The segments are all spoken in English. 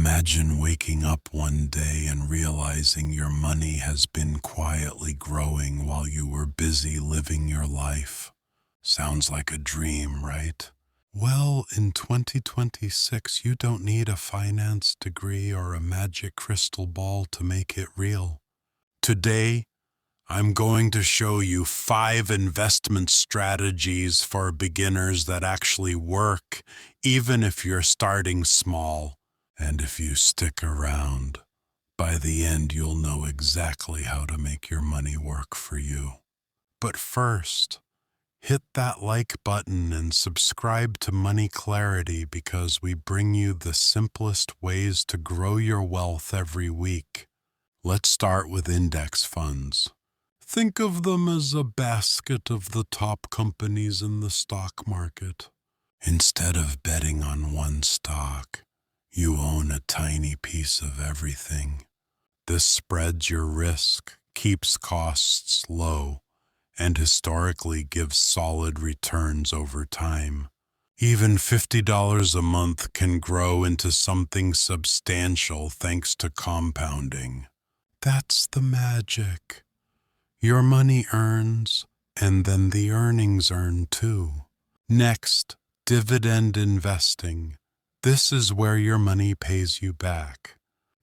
Imagine waking up one day and realizing your money has been quietly growing while you were busy living your life. Sounds like a dream, right? Well, in 2026, you don't need a finance degree or a magic crystal ball to make it real. Today, I'm going to show you 5 investment strategies for beginners that actually work, even if you're starting small. And if you stick around, by the end you'll know exactly how to make your money work for you. But first, hit that like button and subscribe to Money Clarity because we bring you the simplest ways to grow your wealth every week. Let's start with index funds. Think of them as a basket of the top companies in the stock market. Instead of betting on one stock, you own a tiny piece of everything. This spreads your risk, keeps costs low, and historically gives solid returns over time. Even $50 a month can grow into something substantial thanks to compounding. That's the magic. Your money earns, and then the earnings earn too. Next, dividend investing. This is where your money pays you back.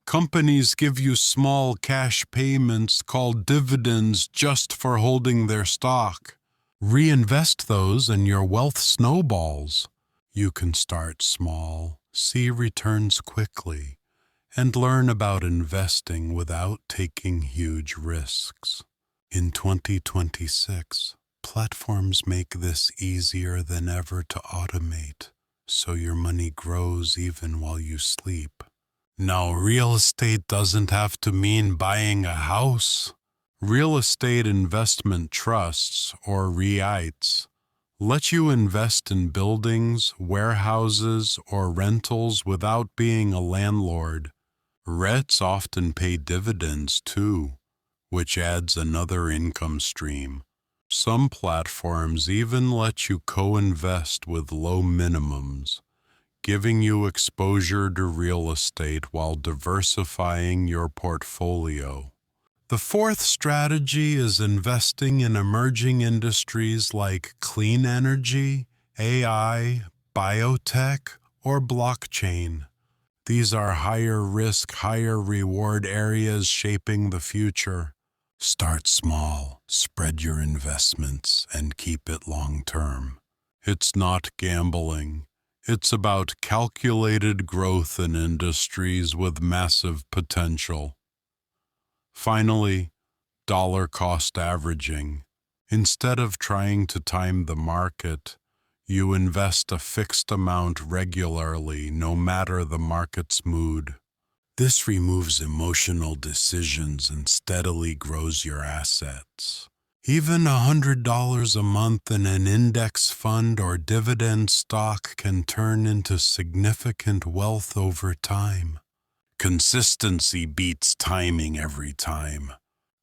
Companies give you small cash payments called dividends just for holding their stock. Reinvest those and your wealth snowballs. You can start small, see returns quickly, and learn about investing without taking huge risks. In 2026, platforms make this easier than ever to automate, so your money grows even while you sleep. Now, real estate doesn't have to mean buying a house. Real estate investment trusts, or REITs, let you invest in buildings, warehouses, or rentals without being a landlord. REITs often pay dividends too, which adds another income stream. Some platforms even let you co-invest with low minimums, giving you exposure to real estate while diversifying your portfolio. The fourth strategy is investing in emerging industries like clean energy, AI, biotech, or blockchain. These are higher risk, higher reward areas shaping the future. Start small, spread your investments, and keep it long-term. It's not gambling. It's about calculated growth in industries with massive potential. Finally, dollar cost averaging. Instead of trying to time the market, you invest a fixed amount regularly, no matter the market's mood. This removes emotional decisions and steadily grows your assets. Even $100 a month in an index fund or dividend stock can turn into significant wealth over time. Consistency beats timing every time.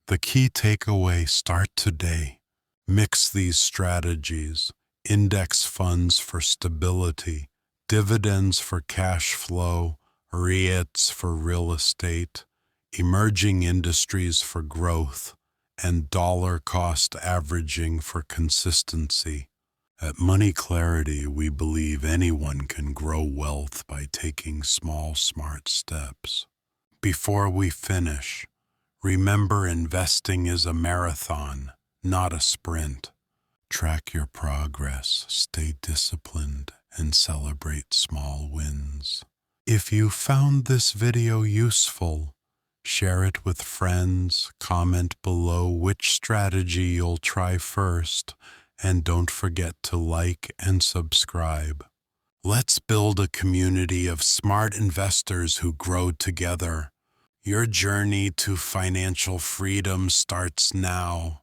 The key takeaway: start today. Mix these strategies: index funds for stability, dividends for cash flow, REITs for real estate, emerging industries for growth, and dollar cost averaging for consistency. At Money Clarity, we believe anyone can grow wealth by taking small, smart steps. Before we finish, remember, investing is a marathon, not a sprint. Track your progress, stay disciplined, and celebrate small wins. If you found this video useful, share it with friends, comment below which strategy you'll try first, and don't forget to like and subscribe. Let's build a community of smart investors who grow together. Your journey to financial freedom starts now.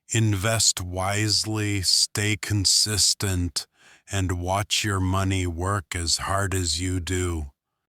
Invest wisely, stay consistent, and watch your money work as hard as you do.